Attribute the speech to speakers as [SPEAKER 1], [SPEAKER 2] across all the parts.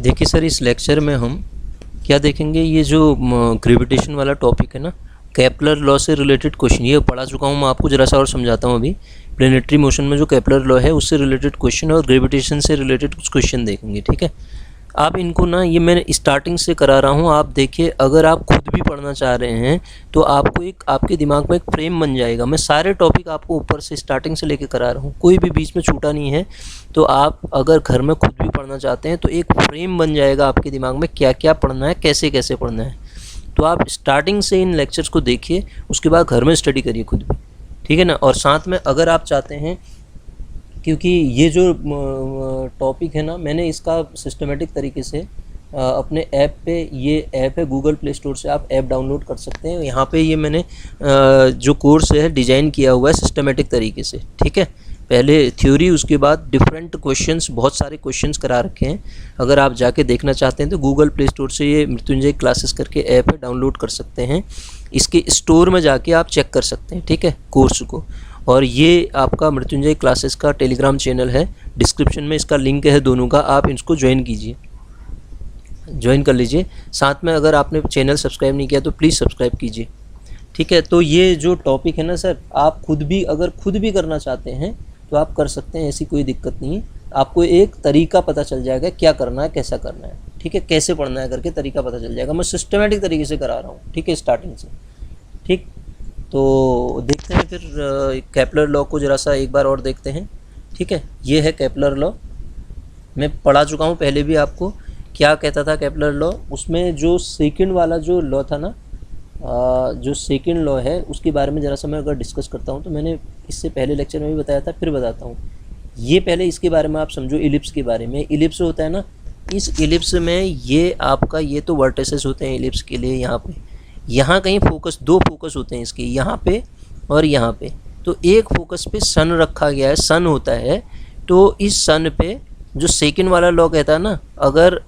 [SPEAKER 1] देखिए सर, इस लेक्चर में हम क्या देखेंगे, ये जो ग्रेविटेशन वाला टॉपिक है ना, केपलर लॉ से रिलेटेड क्वेश्चन, ये पढ़ा चुका हूँ मैं आपको, ज़रा सा और समझाता हूँ। अभी प्लेनेटरी मोशन में जो केपलर लॉ है उससे रिलेटेड क्वेश्चन और ग्रेविटेशन से रिलेटेड कुछ क्वेश्चन देखेंगे, ठीक है। आप इनको ना, ये मैं स्टार्टिंग से करा रहा हूँ, आप देखिए, अगर आप खुद भी पढ़ना चाह रहे हैं तो आपको एक आपके दिमाग में एक फ्रेम बन जाएगा। मैं सारे टॉपिक आपको ऊपर से स्टार्टिंग से लेके करा रहा हूँ, कोई भी बीच में छूटा नहीं है। तो आप अगर घर में खुद भी पढ़ना चाहते हैं तो एक फ्रेम बन जाएगा आपके दिमाग में, क्या क्या पढ़ना है, कैसे कैसे पढ़ना है। तो आप स्टार्टिंग से इन लेक्चर्स को देखिए, उसके बाद घर में स्टडी करिए खुद भी, ठीक है ना। और साथ में अगर आप चाहते हैं, क्योंकि ये जो टॉपिक है ना, मैंने इसका सिस्टमेटिक तरीके से अपने ऐप पे, ये ऐप है गूगल प्ले स्टोर से, आप ऐप डाउनलोड कर सकते हैं। यहाँ पे ये मैंने जो कोर्स है डिज़ाइन किया हुआ है सिस्टमेटिक तरीके से, ठीक है। पहले थ्योरी, उसके बाद डिफरेंट क्वेश्चंस, बहुत सारे क्वेश्चंस करा रखे हैं। अगर आप जाके देखना चाहते हैं तो गूगल प्ले स्टोर से ये मृत्युंजय क्लासेस करके ऐप है, डाउनलोड कर सकते हैं। इसके स्टोर में जाके आप चेक कर सकते हैं, ठीक है, कोर्स को। और ये आपका मृत्युंजय क्लासेस का टेलीग्राम चैनल है, डिस्क्रिप्शन में इसका लिंक है दोनों का, आप इसको ज्वाइन कीजिए, ज्वाइन कर लीजिए। साथ में अगर आपने चैनल सब्सक्राइब नहीं किया तो प्लीज़ सब्सक्राइब कीजिए, ठीक है। तो ये जो टॉपिक है ना सर, आप खुद भी अगर खुद भी करना चाहते हैं तो आप कर सकते हैं, ऐसी कोई दिक्कत नहीं है। आपको एक तरीका पता चल जाएगा क्या करना है, कैसा करना है, ठीक है, कैसे पढ़ना है करके तरीका पता चल जाएगा। मैं सिस्टमेटिक तरीके से करा रहा हूँ, ठीक है, स्टार्टिंग से, ठीक। तो देखते हैं फिर केपलर लॉ को ज़रा सा एक बार और देखते हैं, ठीक है। ये है केपलर लॉ, मैं पढ़ा चुका हूँ पहले भी आपको। क्या कहता था केपलर लॉ, उसमें जो सेकंड वाला जो लॉ था ना, जो सेकंड लॉ है उसके बारे में ज़रा सा मैं अगर डिस्कस करता हूँ, तो मैंने इससे पहले लेक्चर में भी बताया था, फिर बताता हूँ। ये पहले इसके बारे में आप समझो, इलिप्स के बारे में। इलिप्स होता है ना, इस इलिप्स में ये आपका, ये तो वर्टिसेस होते हैं इलिप्स के लिए। यहाँ पे, यहाँ कहीं फोकस, दो फोकस होते हैं इसके, यहाँ पे और यहाँ पे। तो एक फोकस पे सन रखा गया है, सन होता है। तो इस सन पे जो सेकंड वाला लॉ कहता है ना, अगर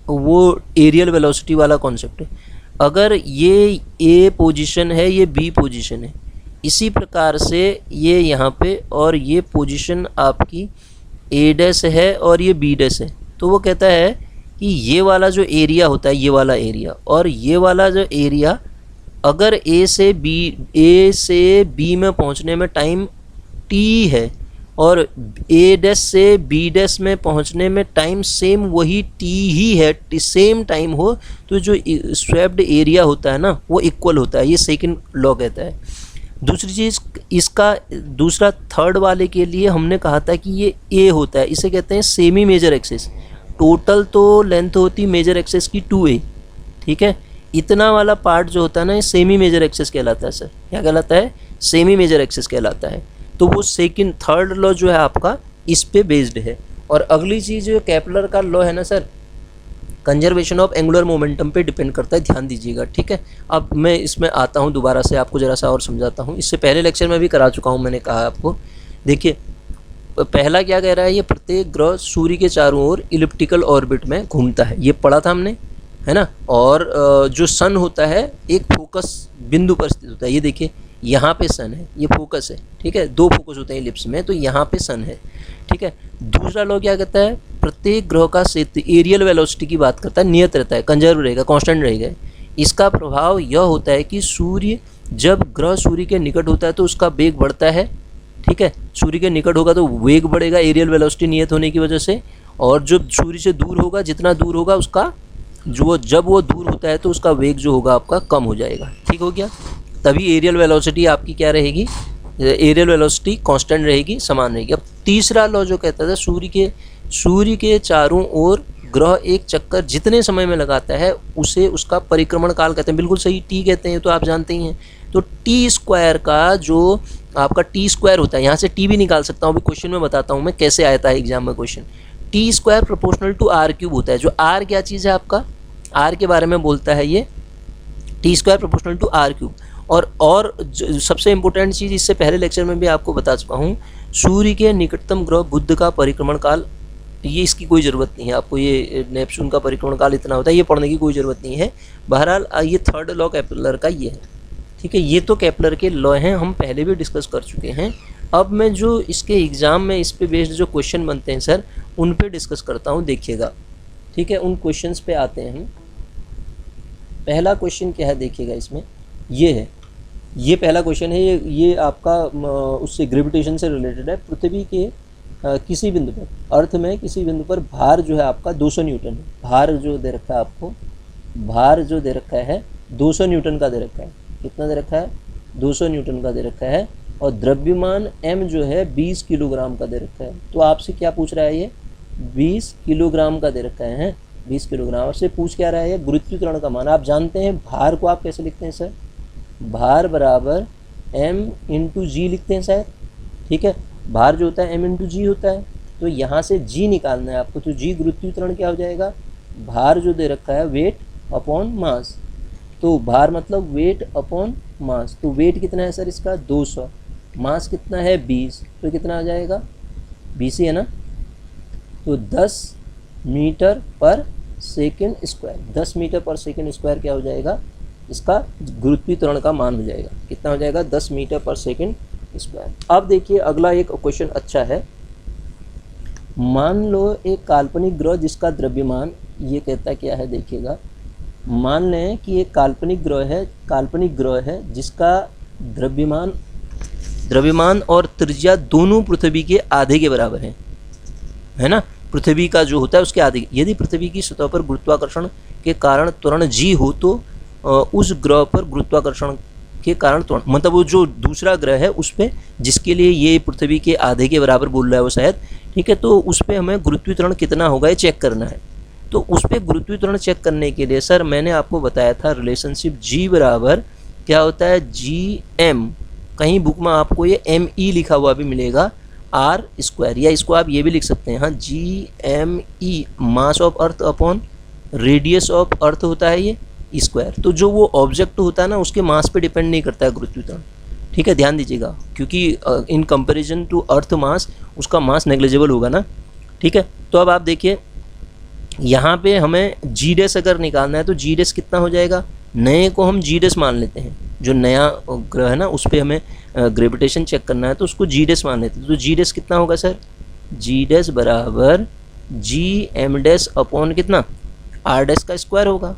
[SPEAKER 1] वो एरियल वेलोसिटी वाला कॉन्सेप्ट है, अगर ये ए पोजीशन है, ये बी पोजीशन है, इसी प्रकार से ये यहाँ पे, और ये पोजीशन आपकी ए डैश है और ये बी डैश है। तो वो कहता है कि ये वाला जो एरिया होता है, ये वाला एरिया और ये वाला जो एरिया, अगर ए से बी में पहुँचने में टाइम टी है और ए डैश से बी डैश में पहुंचने में टाइम सेम वही टी ही है, सेम टाइम हो, तो जो स्वेप्ड एरिया होता है ना वो इक्वल होता है। ये सेकंड लॉ कहता है। दूसरी चीज़, इसका दूसरा थर्ड वाले के लिए हमने कहा था कि ये ए होता है, इसे कहते हैं सेमी मेजर एक्सिस। टोटल तो लेंथ होती मेजर एक्सिस की 2a, ठीक है। इतना वाला पार्ट जो होता है ना, ये सेमी मेजर एक्सिस कहलाता है सर। क्या कहलाता है? सेमी मेजर एक्सिस कहलाता है। तो वो सेकंड, थर्ड लॉ जो है आपका इस पे बेस्ड है। और अगली चीज़ जो केपलर का लॉ है ना sir, conservation of angular momentum पे डिपेंड करता है, ध्यान दीजिएगा, ठीक है। अब मैं इसमें आता हूँ दोबारा से, आपको ज़रा सा और समझाता हूँ। इससे पहले लेक्चर में भी करा चुका हूँ, मैंने कहा आपको। देखिए, पहला क्या कह रहा है, ये प्रत्येक ग्रह सूर्य के चारों ओर इलिप्टिकल ऑर्बिट में घूमता है, ये पढ़ा था हमने, है ना। और जो सन होता है एक फोकस बिंदु पर स्थित होता है। ये देखिए, यहाँ पे सन है, ये फोकस है, ठीक है। दो फोकस होते हैं इलिप्स में, तो यहाँ पे सन है, ठीक है। दूसरा लॉ क्या कहता है, प्रत्येक ग्रह का क्षेत्र एरियल वेलोसिटी की बात करता है, नियत रहता है, कंजर्व रहेगा, कांस्टेंट रहेगा। इसका प्रभाव यह होता है कि सूर्य, जब ग्रह सूर्य के निकट होता है तो उसका वेग बढ़ता है, ठीक है। सूर्य के निकट होगा तो वेग बढ़ेगा एरियल वेलोसिटी नियत होने की वजह से। और जब सूर्य से दूर होगा, जितना दूर होगा उसका जो, जब वो दूर होता है तो उसका वेग जो होगा आपका कम हो जाएगा, ठीक हो गया। तभी एरियल वेलोसिटी आपकी क्या रहेगी, एरियल वेलोसिटी कांस्टेंट रहेगी, समान रहेगी। अब तीसरा लॉ जो कहता था, सूर्य के चारों ओर ग्रह एक चक्कर जितने समय में लगाता है उसे उसका परिक्रमण काल कहते हैं। बिल्कुल सही, टी कहते हैं, तो आप जानते ही हैं। तो टी स्क्वायर का जो आपका टी स्क्वायर होता है, यहाँ से टी भी निकाल सकता हूँ, अभी क्वेश्चन में बताता हूँ मैं कैसे आया था एग्जाम में question. T square proportional to R cube होता है। जो आर क्या चीज़ है आपका, आर के बारे में बोलता है ये, T square proportional to R cube. और सबसे इंपॉर्टेंट चीज़, इससे पहले लेक्चर में भी आपको बता चुका हूँ, सूर्य के निकटतम ग्रह बुध का परिक्रमण काल, ये इसकी कोई ज़रूरत नहीं है आपको, ये नेपच्यून का परिक्रमण काल इतना होता है, ये पढ़ने की कोई ज़रूरत नहीं है। बहरहाल ये थर्ड लॉ केपलर का ये है, ठीक है। ये तो केपलर के लॉ हैं, हम पहले भी डिस्कस कर चुके हैं। अब मैं जो इसके एग्ज़ाम में इस पे बेस्ड जो क्वेश्चन बनते हैं सर, उन पे डिस्कस करता हूँ, देखिएगा। ठीक है, उन क्वेश्चंस पे आते हैं हम। पहला क्वेश्चन क्या है देखिएगा, इसमें ये है, ये पहला क्वेश्चन है, ये आपका उससे ग्रेविटेशन से रिलेटेड है। पृथ्वी के किसी बिंदु पर, अर्थ में किसी बिंदु पर भार जो है आपका 200 न्यूटन है। भार जो दे रखा है आपको, भार जो दे रखा है 200 न्यूटन का दे रखा है। कितना दे रखा है? 200 न्यूटन का दे रखा है। और द्रव्यमान m जो है 20 किलोग्राम का दे रखा है। तो आपसे क्या पूछ रहा है? ये 20 किलोग्राम का दे रखा है, 20 किलोग्राम से पूछ क्या रहा है? ये गुरुत्वीकरण का मान। आप जानते हैं भार को आप कैसे लिखते हैं सर? भार बराबर m इंटू जी लिखते हैं शायद, ठीक है। भार जो होता है m इंटू जी होता है, तो यहाँ से g निकालना है आपको। तो g गुरुत्वीकरण क्या हो जाएगा? भार जो दे रखा है वेट अपॉन मास। तो भार मतलब वेट अपॉन मास। तो वेट कितना है सर इसका? 200। मास कितना है? 20। तो कितना आ जाएगा? 20 ही है ना। तो 10 मीटर पर सेकेंड स्क्वायर, 10 मीटर पर सेकेंड स्क्वायर क्या हो जाएगा? इसका गुरुत्वीकरण का मान हो जाएगा। कितना हो जाएगा? 10 मीटर पर सेकेंड स्क्वायर। अब देखिए अगला एक क्वेश्चन अच्छा है। मान लो एक काल्पनिक ग्रह जिसका द्रव्यमान, ये कहता क्या है देखिएगा। मान लें कि एक काल्पनिक ग्रह है जिसका द्रव्यमान और त्रिज्या दोनों पृथ्वी के आधे के बराबर है ना। पृथ्वी का जो होता है उसके आधे। यदि पृथ्वी की सतह पर गुरुत्वाकर्षण के कारण त्वरण g हो तो उस ग्रह पर गुरुत्वाकर्षण के कारण त्वरण, मतलब वो जो दूसरा ग्रह है उस पर, जिसके लिए ये पृथ्वी के आधे के बराबर बोल रहा है वो शायद, ठीक है। तो उस पर हमें गुरुत्वीकरण कितना होगा ये चेक करना है। तो उस पर गुरुत्वीकरण चेक करने के लिए सर मैंने आपको बताया था रिलेशनशिप g बराबर क्या होता है? gm, कहीं बुक में आपको ये me लिखा हुआ भी मिलेगा, r स्क्वायर, या इसको आप ये भी लिख सकते हैं, हाँ, gme, mass of earth upon radius of अर्थ होता है ये स्क्वायर। तो जो वो ऑब्जेक्ट होता है ना उसके मास पे डिपेंड नहीं करता है गुरुत्वीकरण, ठीक है, ध्यान दीजिएगा, क्योंकि इन कंपैरिजन टू अर्थ मास उसका मास नेग्लिजिबल होगा ना, ठीक है। तो अब आप देखिए यहाँ पे हमें जी डैश अगर निकालना है तो जी डैश कितना हो जाएगा? नए को हम जी डैश मान लेते हैं, जो नया ग्रह है ना उस पर हमें ग्रेविटेशन चेक करना है तो उसको जी डैश मान लेते हैं। तो जी डैश कितना होगा सर? जी डैश बराबर जी एम डैश अपॉन कितना? आर डैश का स्क्वायर होगा,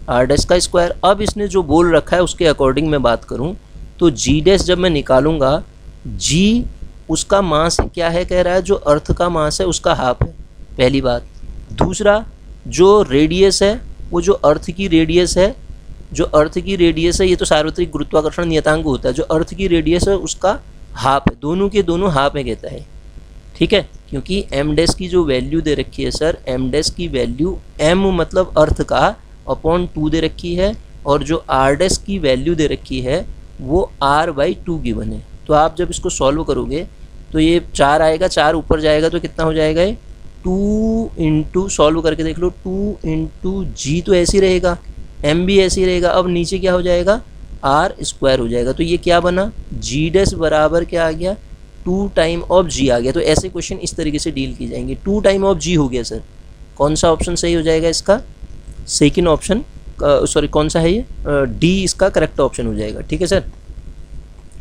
[SPEAKER 1] आर डैश का स्क्वायर। अब इसने जो बोल रखा है उसके अकॉर्डिंग मैं बात करूं तो जी डैश जब मैं निकालूंगा, जी उसका मास क्या है कह रहा है? जो अर्थ का मास है उसका हाफ है, पहली बात। दूसरा जो रेडियस है वो जो अर्थ की रेडियस है, जो अर्थ की रेडियस है, ये तो सार्वत्रिक गुरुत्वाकर्षण नियतांक होता है, जो अर्थ की रेडियस है उसका हाफ है, दोनों के दोनों हाफ में कहता है, ठीक है। क्योंकि एम डैश की जो वैल्यू दे रखी है सर, एम डैश की वैल्यू एम मतलब अर्थ का अपॉन 2 दे रखी है, और जो आर डैश की वैल्यू दे रखी है वो r/2 गिवन है। तो आप जब इसको सॉल्व करोगे तो ये 4 आएगा, 4 ऊपर जाएगा तो कितना हो जाएगा? ये 2 इंटू, सॉल्व करके देख लो, 2 इंटू जी तो ऐसे ही रहेगा, एम भी ऐसे ही रहेगा। अब नीचे क्या हो जाएगा? आर स्क्वायर हो जाएगा। तो ये क्या बना? जी डैश बराबर क्या आ गया? 2 टाइम ऑफ जी आ गया। तो ऐसे क्वेश्चन इस तरीके से डील की जाएंगे। 2 टाइम ऑफ जी हो गया सर, कौन सा ऑप्शन सही हो जाएगा इसका? सेकेंड ऑप्शन, सॉरी कौन सा है ये? डी इसका करेक्ट ऑप्शन हो जाएगा, ठीक है सर।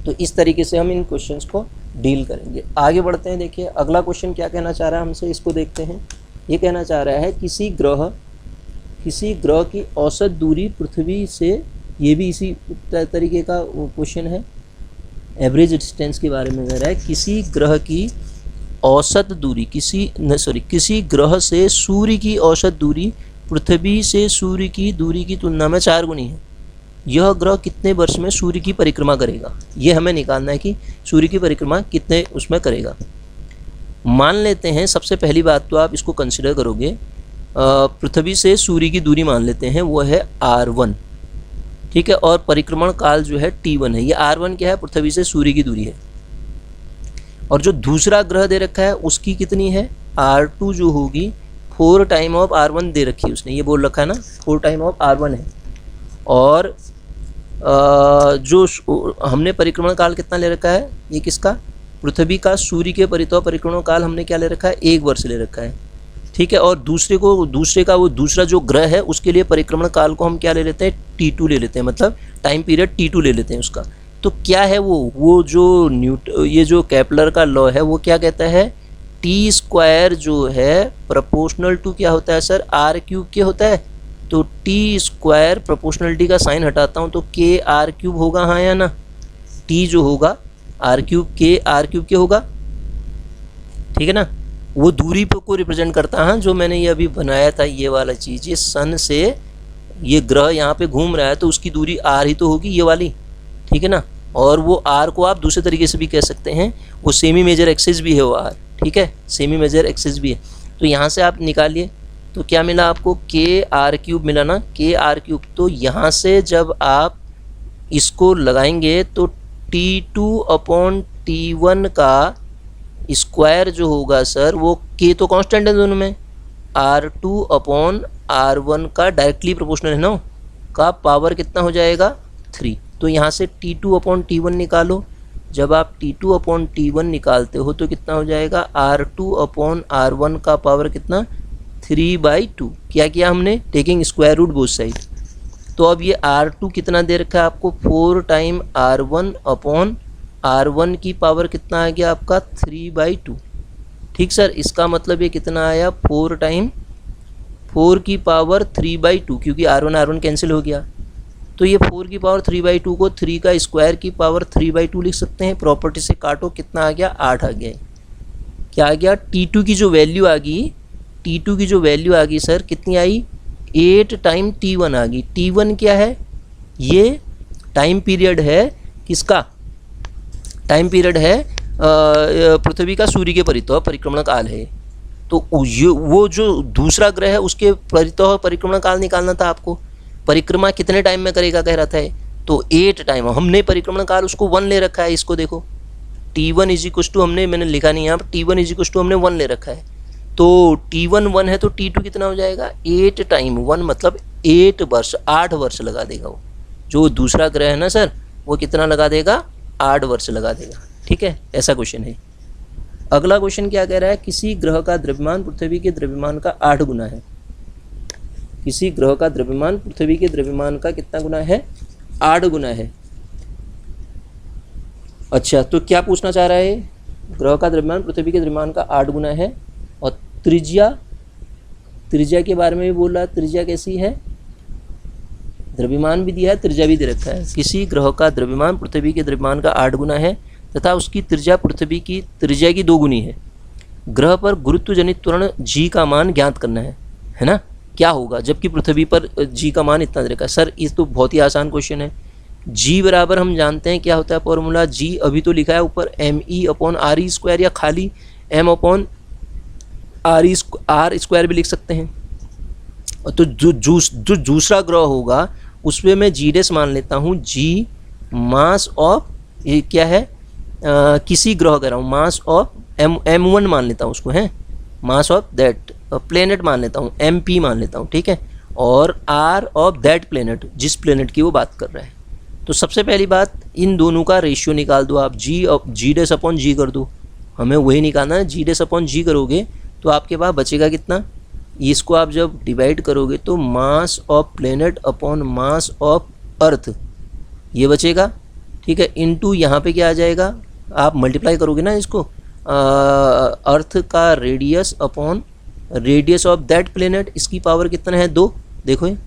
[SPEAKER 1] तो इस तरीके से हम इन क्वेश्चंस को डील करेंगे। आगे बढ़ते हैं। देखिए अगला क्वेश्चन क्या कहना चाह रहा है हमसे, इसको देखते हैं। ये कहना चाह रहा है किसी ग्रह की औसत दूरी पृथ्वी से, ये भी इसी तरीके का क्वेश्चन है, एवरेज डिस्टेंस के बारे में कह रहा है। किसी ग्रह की औसत दूरी, किसी ग्रह से सूर्य की औसत दूरी पृथ्वी से सूर्य की दूरी की तुलना में 4 गुनी है। यह ग्रह कितने वर्ष में सूर्य की परिक्रमा करेगा? ये हमें निकालना है कि सूर्य की परिक्रमा कितने उसमें करेगा। मान लेते हैं सबसे पहली बात तो आप इसको कंसिडर करोगे, पृथ्वी से सूर्य की दूरी मान लेते हैं वो है r1, ठीक है, और परिक्रमण काल जो है t1 है। ये r1 क्या है? पृथ्वी से सूर्य की दूरी है। और जो दूसरा ग्रह दे रखा है उसकी कितनी है? r2 जो होगी 4 टाइम ऑफ r1 दे रखी है उसने, ये बोल रखा है ना, 4 टाइम ऑफ r1 है। और जो हमने परिक्रमण काल कितना ले रखा है? ये किसका? पृथ्वी का सूर्य के परितः परिक्रमण काल हमने क्या ले रखा है? 1 वर्ष ले रखा है, ठीक है। और दूसरा जो ग्रह है उसके लिए परिक्रमण काल को हम क्या ले लेते हैं? T2 ले लेते हैं, मतलब टाइम पीरियड T2 ले लेते हैं उसका। तो क्या है वो जो ये जो केपलर का लॉ है वो क्या कहता है टी स्क्वायर जो है प्रोपोर्शनल टू क्या होता है सर, आर क्यूब के होता है। तो टी स्क्वायर प्रोपोर्शनलिटी का साइन हटाता हूँ तो के आर क्यूब होगा, हाँ या ना। टी जो होगा आर क्यूब के आर क्यूब के होगा, ठीक है ना। वो दूरी को रिप्रेजेंट करता है जो मैंने ये अभी बनाया था, ये वाला चीज़, ये सन से ये ग्रह यहाँ पे घूम रहा है तो उसकी दूरी आर ही तो होगी, ये वाली, ठीक है ना। और वो आर को आप दूसरे तरीके से भी कह सकते हैं, वो सेमी मेजर एक्सिस भी है वो आर, ठीक है, सेमी मेजर एक्सिस भी है। तो यहाँ से आप निकालिए तो क्या मिला आपको, के आर क्यूब मिला ना, के आर क्यूब। तो यहाँ से जब आप इसको लगाएंगे तो T2/T1 का स्क्वायर जो होगा सर, वो के तो कांस्टेंट है दोनों में, R2/R1 का डायरेक्टली प्रोपोर्शनल है ना, का पावर कितना हो जाएगा 3। तो यहाँ से T2/T1 निकालो। जब आप T2/T1 निकालते हो तो कितना हो जाएगा, R2/R1 का पावर कितना 3/2। क्या किया हमने, taking square root both side. तो अब ये R2 कितना दे रखा है आपको, 4 टाइम R1/R1 की पावर कितना आ गया आपका 3/2। ठीक सर, इसका मतलब ये कितना आया, 4 टाइम 4 की पावर 3/2, क्योंकि R1 कैंसिल हो गया। तो ये 4 की पावर 3/2 को 3 का स्क्वायर की पावर 3/2 लिख सकते हैं। प्रॉपर्टी से काटो, कितना आ गया, 8 आ गया। क्या आ गया, T2 की जो वैल्यू आ गई, T2 की जो वैल्यू आ गई सर कितनी आई, 8 टाइम T1 आ गई। T1 क्या है, ये टाइम पीरियड है, किसका टाइम पीरियड है, पृथ्वी का सूर्य के परितः परिक्रमण काल है। तो वो जो दूसरा ग्रह है उसके परितः परिक्रमण काल निकालना था आपको। परिक्रमा कितने टाइम में करेगा कह रहा था, तो 8 टाइम। हमने परिक्रमण काल उसको 1 ले रखा है, इसको देखो T1 इज इक्वल टू, हमने मैंने लिखा नहीं यहाँ पर, T1 इज इक्वल टू हमने 1 ले रखा है। तो T1 1 है तो T2 कितना हो जाएगा, 8 टाइम 1 मतलब 8 वर्ष, 8 वर्ष लगा देगा वो। जो दूसरा ग्रह है ना सर, वो कितना लगा देगा, 8 वर्ष लगा देगा। ठीक है, ऐसा क्वेश्चन है। अगला क्वेश्चन क्या कह रहा है, किसी ग्रह का द्रव्यमान पृथ्वी के द्रव्यमान का 8 गुना है। किसी ग्रह का द्रव्यमान पृथ्वी के द्रव्यमान का कितना गुना है, 8 गुना है। अच्छा, तो क्या पूछना चाह रहा है, ग्रह का द्रव्यमान पृथ्वी के द्रव्यमान का 8 गुना है, और त्रिज्या के बारे में भी बोल रहा है। त्रिज्या कैसी है, द्रव्यमान भी दिया है, त्रिज्या भी दे रखा है। किसी ग्रह का द्रव्यमान पृथ्वी के द्रव्यमान का 8 गुना है तथा उसकी त्रिज्या पृथ्वी की त्रिज्या की 2 गुनी है। ग्रह पर गुरुत्वजनित त्वरण g का मान ज्ञात करना है ना। क्या होगा जबकि पृथ्वी पर g का मान इतना दे रखा है। सर ये तो बहुत ही आसान क्वेश्चन है। g बराबर हम जानते हैं क्या होता है फॉर्मूला, g अभी तो लिखा है ऊपर ME/RE² या खाली M/R² भी लिख सकते हैं। तो जो दूसरा ग्रह होगा उसमें मैं g' मान लेता हूँ, g मास ऑफ, ये क्या है, किसी ग्रह कह रहा हूँ, मास ऑफ M1 मान लेता हूँ उसको, है मास ऑफ दैट प्लेनेट मान लेता हूँ, MP मान लेता हूँ, ठीक है। और R ऑफ दैट प्लेनेट, जिस प्लेनेट की वो बात कर रहा है। तो सबसे पहली बात, इन दोनों का रेशियो निकाल दो आप, G' कर दो, हमें वही निकालना है। G' करोगे तो आपके पास बचेगा कितना, इसको आप जब डिवाइड करोगे तो mass of planet upon mass of earth, ये बचेगा, ठीक है। इनटू यहाँ पे क्या आ जाएगा, आप मल्टीप्लाई करोगे ना इसको, अर्थ का radius upon radius of that planet, इसकी पावर कितना है 2, देखो ये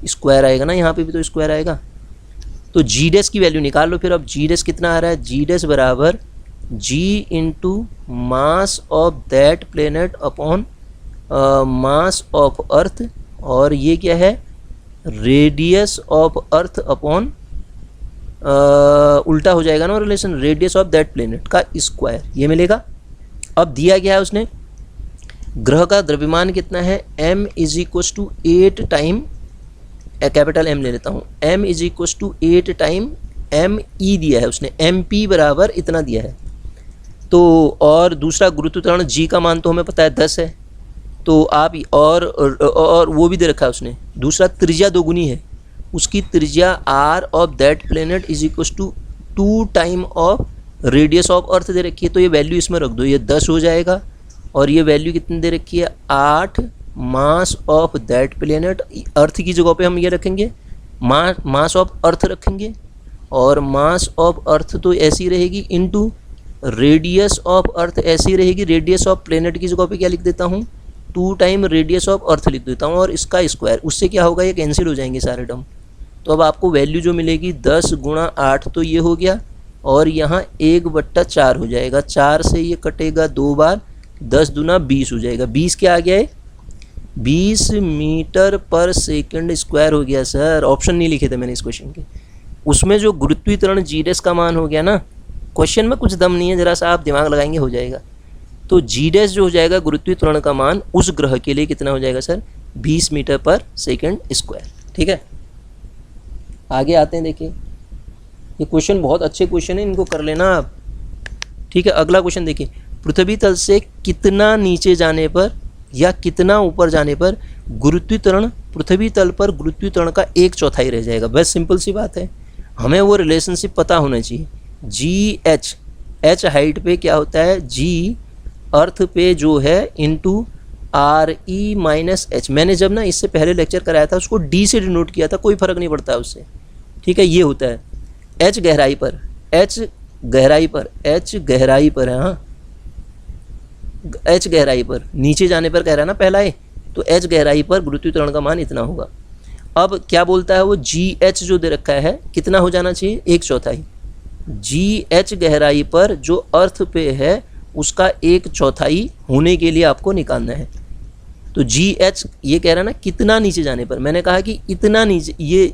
[SPEAKER 1] स्क्वायर आएगा ना, यहाँ पे भी तो स्क्वायर आएगा। तो G' की वैल्यू निकाल लो फिर। अब G' कितना आ रहा है, G' बराबर G into mass of that planet upon mass of earth, और ये क्या है, रेडियस ऑफ अर्थ अपॉन उल्टा हो जाएगा ना relation, radius of that planet का स्क्वायर, ये मिलेगा। अब दिया गया है उसने, ग्रह का द्रव्यमान कितना है, M is equal to 8 time, capital M ले लेता हूँ, M is equal to 8 time ME दिया है उसने, MP बराबर इतना दिया है। तो और दूसरा गुरुत्व त्वरण G का मान तो हमें पता है 10 है, तो आप और वो भी दे रखा है उसने। दूसरा त्रिज्या 2 गुनी है, उसकी त्रिज्या R of that planet is equal to 2 time of radius of earth दे रखी है। तो ये वैल्यू इसमें रख दो, ये 10 हो जाएगा, और ये वैल्यू कितनी दे रखी है, 8 मास ऑफ दैट प्लेनेट। अर्थ की जगह पे हम ये रखेंगे, मास ऑफ अर्थ रखेंगे, और मास ऑफ अर्थ तो ऐसी रहेगी इनटू रेडियस ऑफ अर्थ ऐसी रहेगी, रेडियस ऑफ प्लेनेट की जगह पे क्या लिख देता हूँ 2 टाइम रेडियस ऑफ अर्थ लिख देता हूँ और इसका स्क्वायर, उससे क्या होगा ये कैंसिल हो जाएंगे सारे टर्म। तो अब आपको वैल्यू जो मिलेगी 10 गुणा 8 तो ये हो गया और यहाँ 1/4 हो जाएगा, 4 से ये कटेगा 2 बार, 10 दूना 20 हो जाएगा। 20 क्या आ गया है 20 मीटर पर सेकंड स्क्वायर हो गया सर। ऑप्शन नहीं लिखे थे मैंने इस क्वेश्चन के, उसमें जो गुरुत्वीकरण जी डैश का मान हो गया ना, क्वेश्चन में कुछ दम नहीं है, जरा सा आप दिमाग लगाएंगे हो जाएगा। तो जी डैश जो हो जाएगा गुरुत्वीकरण का मान उस ग्रह के लिए कितना हो जाएगा सर 20 मीटर पर सेकंड स्क्वायर। ठीक है, आगे आते हैं। देखिए ये क्वेश्चन बहुत अच्छे क्वेश्चन है, इनको कर लेना आप। ठीक है, अगला क्वेश्चन देखिए, पृथ्वी तल से कितना नीचे जाने पर या कितना ऊपर जाने पर गुरुत्वीकरण पृथ्वी तल पर गुरुत्वीकरण का 1/4 रह जाएगा। बस सिंपल सी बात है, हमें वो रिलेशनशिप पता होना चाहिए। जी एच हाइट पे क्या होता है, जी अर्थ पे जो है इंटू RE माइनस एच। मैंने जब ना इससे पहले लेक्चर कराया था उसको D से डिनोट किया था, कोई फ़र्क नहीं पड़ता उससे। ठीक है, ये होता है H गहराई पर, H गहराई पर है, हाँ H गहराई पर, नीचे जाने पर कह रहा है ना पहला है, तो H गहराई पर गुरुत्वीकरण का मान इतना होगा। अब क्या बोलता है वो, GH जो दे रखा है कितना हो जाना चाहिए 1/4। GH गहराई पर जो अर्थ पे है उसका 1/4 होने के लिए आपको निकालना है। तो GH ये कह रहा है ना कितना नीचे जाने पर, मैंने कहा कि इतना नीचे, ये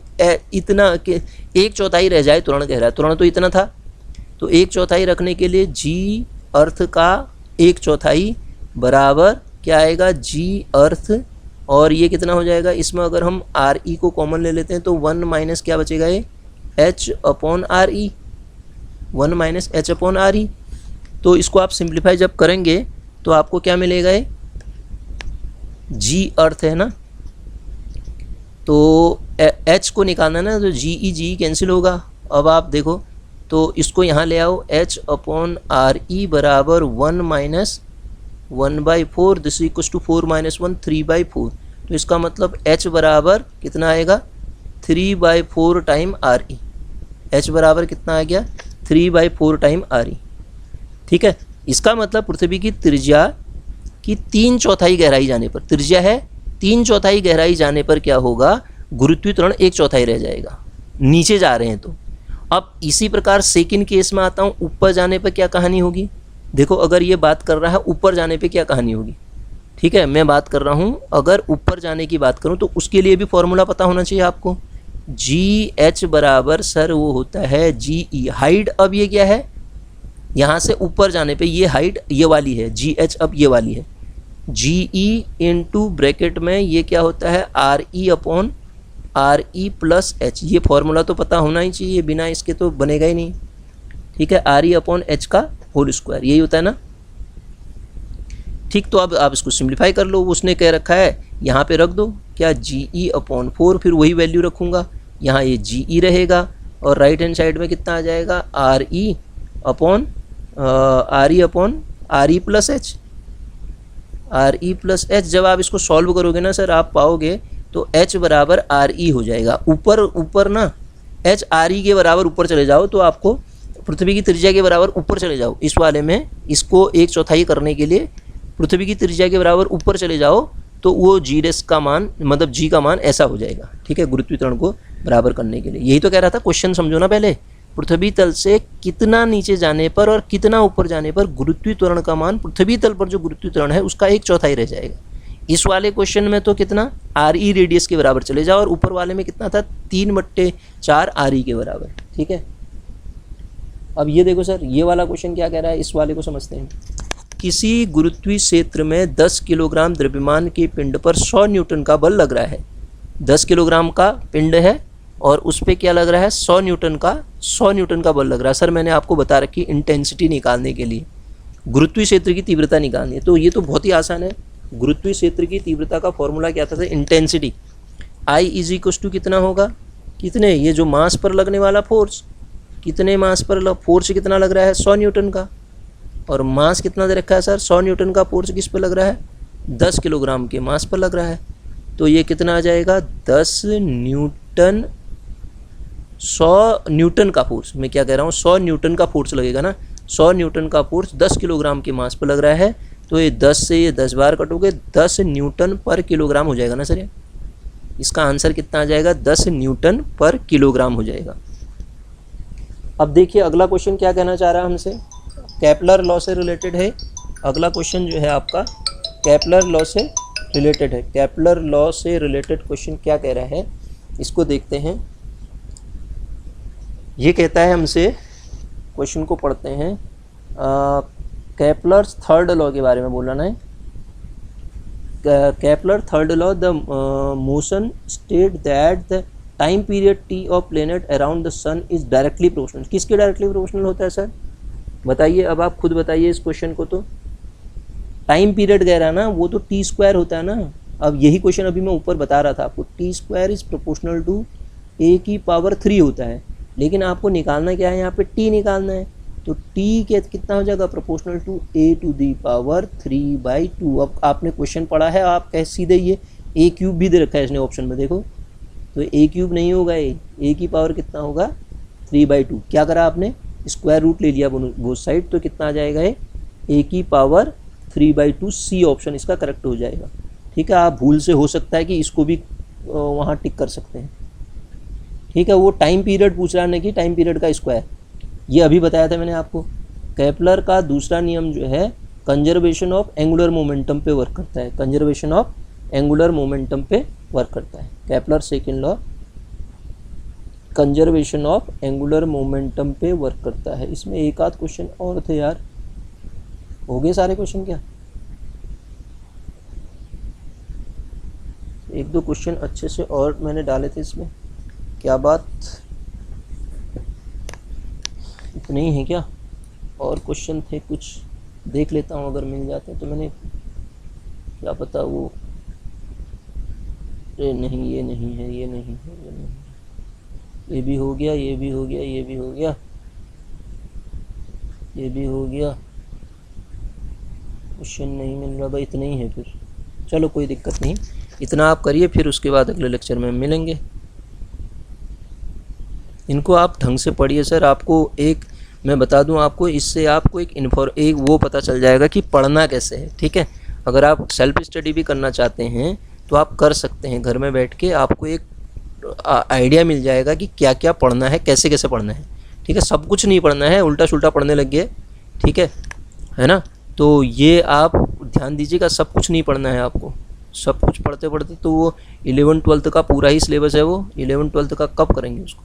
[SPEAKER 1] इतना के 1/4 रह जाए त्वरण कह रहा है, त्वरण तो इतना था, तो 1/4 रखने के लिए G अर्थ का 1/4 बराबर क्या आएगा G अर्थ, और ये कितना हो जाएगा, इसमें अगर हम RE को कॉमन ले लेते हैं तो 1 माइनस क्या बचेगा ये H/RE, 1 माइनस H/RE। तो इसको आप सिंप्लीफाई जब करेंगे तो आपको क्या मिलेगा, ये G अर्थ है ना, तो H को निकालना ना, तो GE कैंसिल होगा। अब आप देखो तो इसको यहाँ ले आओ, H/RE बराबर 1 minus 1/4, this equal to 4 minus 1 3/4। तो इसका मतलब H बराबर कितना आएगा 3/4 टाइम RE। H बराबर कितना आ गया 3/4 टाइम RE। ठीक है, इसका मतलब पृथ्वी की त्रिज्या की 3/4 गहराई जाने पर, त्रिज्या है 3/4 गहराई जाने पर क्या होगा, गुरुत्वीकरण 1/4 रह जाएगा, नीचे जा रहे हैं तो। अब इसी प्रकार सेकंड केस में आता हूँ, ऊपर जाने पर क्या कहानी होगी। देखो अगर ये बात कर रहा है ऊपर जाने पे क्या कहानी होगी। ठीक है, मैं बात कर रहा हूँ अगर ऊपर जाने की बात करूँ तो उसके लिए भी फॉर्मूला पता होना चाहिए आपको। GH बराबर सर वो होता है GE हाइट। अब ये क्या है, यहाँ से ऊपर जाने पे ये हाइट ये वाली है, GH अब ये वाली है, GE इंटू ब्रैकेट में ये क्या होता है RE प्लस H। ये फॉर्मूला तो पता होना ही चाहिए, बिना इसके तो बनेगा ही नहीं। ठीक है, RE/H का होल स्क्वायर, यही होता है ना। ठीक, तो अब आप इसको सिंप्लीफाई कर लो, उसने कह रखा है यहाँ पे रख दो क्या GE/4, फिर वही वैल्यू रखूँगा, यहाँ ये GE रहेगा और राइट हैंड साइड में कितना आ जाएगा RE प्लस H। जब आप इसको सॉल्व करोगे ना सर आप पाओगे तो H बराबर RE हो जाएगा। ऊपर ना H RE के बराबर ऊपर चले जाओ तो आपको पृथ्वी की त्रिज्या के बराबर ऊपर चले जाओ, इस वाले में इसको 1/4 करने के लिए पृथ्वी की त्रिज्या के बराबर ऊपर चले जाओ तो वो G का मान मतलब G का मान ऐसा हो जाएगा। ठीक है, गुरुत्वीकरण को बराबर करने के लिए, यही तो कह रहा था। क्वेश्चन समझो ना पहले, पृथ्वी तल से कितना नीचे जाने पर और कितना ऊपर जाने पर गुरुत्वीकरण का मान पृथ्वी तल पर जो गुरुत्वीकरण है उसका 1/4 रह जाएगा। इस वाले क्वेश्चन में तो कितना RE रेडियस के बराबर चले जाओ और ऊपर वाले में कितना था 3/4 RE के बराबर। ठीक है, अब ये देखो सर ये वाला क्वेश्चन क्या कह रहा है, इस वाले को समझते हैं। किसी गुरुत्वीय क्षेत्र में 10 किलोग्राम द्रव्यमान के पिंड पर 100 न्यूटन का बल लग रहा है। 10 किलोग्राम का पिंड है और उस पर क्या लग रहा है 100 न्यूटन का बल लग रहा है। सर मैंने आपको बता रखी इंटेंसिटी निकालने के लिए गुरुत्वीय क्षेत्र की तीव्रता निकालनी है, तो ये तो बहुत ही आसान है। गुरुत्वीय क्षेत्र की तीव्रता का फॉर्मूला क्या था, intensity I is equal to कितना होगा, कितने, ये जो मास पर लगने वाला फोर्स, कितने मास पर फोर्स कितना लग रहा है 100 न्यूटन का, और मास कितना दे रखा है सर 100 न्यूटन का फोर्स किस पर लग रहा है 10 किलोग्राम के मास पर लग रहा है। तो ये कितना आ जाएगा 10 न्यूटन 100 न्यूटन का फोर्स, मैं क्या कह रहा हूँ 100 न्यूटन का फोर्स लगेगा ना, 100 न्यूटन का फोर्स 10 किलोग्राम के मास पर लग रहा है, तो ये 10 से ये 10 बार कटोगे 10 न्यूटन पर किलोग्राम हो जाएगा ना सर। ये इसका आंसर कितना आ जाएगा, 10 न्यूटन पर किलोग्राम हो जाएगा। अब देखिए अगला क्वेश्चन क्या कहना चाह रहा है हमसे, केपलर लॉ से रिलेटेड है। अगला क्वेश्चन जो है आपका केपलर लॉ से रिलेटेड है। केपलर लॉ से रिलेटेड क्वेश्चन क्या कह रहा है, इसको देखते हैं। ये कहता है हमसे, क्वेश्चन को पढ़ते हैं, केपलर्स थर्ड लॉ के बारे में बोलना है। Kepler third law, the motion state that the time period T of planet around the sun is directly proportional. किसके डायरेक्टली प्रोपोर्शनल होता है सर, बताइए। अब आप खुद बताइए इस क्वेश्चन को। तो टाइम पीरियड कह रहा है ना, वो तो टी स्क्वायर होता है ना। अब यही क्वेश्चन अभी मैं ऊपर बता रहा था आपको, T square is proportional to a की पावर 3 होता है, लेकिन आपको निकालना क्या है, यहाँ पे टी निकालना है। तो टी के कितना हो जाएगा, proportional to a to the power 3/2। अब आपने क्वेश्चन पढ़ा है, आप कह सीधे ये ए क्यूब भी दे रखा है इसने ऑप्शन में, देखो तो ए क्यूब नहीं होगा, ए की पावर कितना होगा 3/2। क्या करा आपने, स्क्वायर रूट ले लिया बोथ साइड, तो कितना आ जाएगा ये ए की पावर 3/2। सी ऑप्शन इसका करेक्ट हो जाएगा। ठीक है, आप भूल से हो सकता है कि इसको भी वहाँ टिक कर सकते हैं। ठीक है, वो टाइम पीरियड पूछ रहा है कि टाइम पीरियड का स्क्वायर, ये अभी बताया था मैंने आपको। केपलर का दूसरा नियम जो है कंजर्वेशन ऑफ एंगुलर मोमेंटम पे वर्क करता है, कंजर्वेशन ऑफ एंगुलर मोमेंटम पे वर्क करता है। Kepler second law conservation of angular momentum पे वर्क करता है। इसमें एक आध क्वेश्चन और थे यार, हो गए सारे क्वेश्चन क्या, एक दो क्वेश्चन अच्छे से और मैंने डाले थे इसमें, क्या बात, इतने ही हैं क्या, और क्वेश्चन थे कुछ, देख लेता हूँ अगर मिल जाते तो। मैंने क्या पता वो, नहीं ये नहीं है, ये नहीं है, ये नहीं, ये भी हो गया, ये भी हो गया, ये भी हो गया, ये भी हो गया, क्वेश्चन नहीं मिल रहा भाई, इतने ही है फिर। चलो कोई दिक्कत नहीं, इतना आप करिए, फिर उसके बाद अगले लेक्चर में मिलेंगे। इनको आप ढंग से पढ़िए सर। आपको एक मैं बता दूं आपको, इससे आपको एक वो पता चल जाएगा कि पढ़ना कैसे है। ठीक है, अगर आप सेल्फ स्टडी भी करना चाहते हैं तो आप कर सकते हैं, घर में बैठ के आपको एक आइडिया मिल जाएगा कि क्या क्या पढ़ना है, कैसे कैसे पढ़ना है। ठीक है, सब कुछ नहीं पढ़ना है, उल्टा सुल्टा पढ़ने लग गए। ठीक है ना, तो ये आप ध्यान दीजिएगा, सब कुछ नहीं पढ़ना है आपको। सब कुछ पढ़ते पढ़ते तो वो 11th 12th का पूरा ही सिलेबस है, वो 11th 12th का कब करेंगे उसको।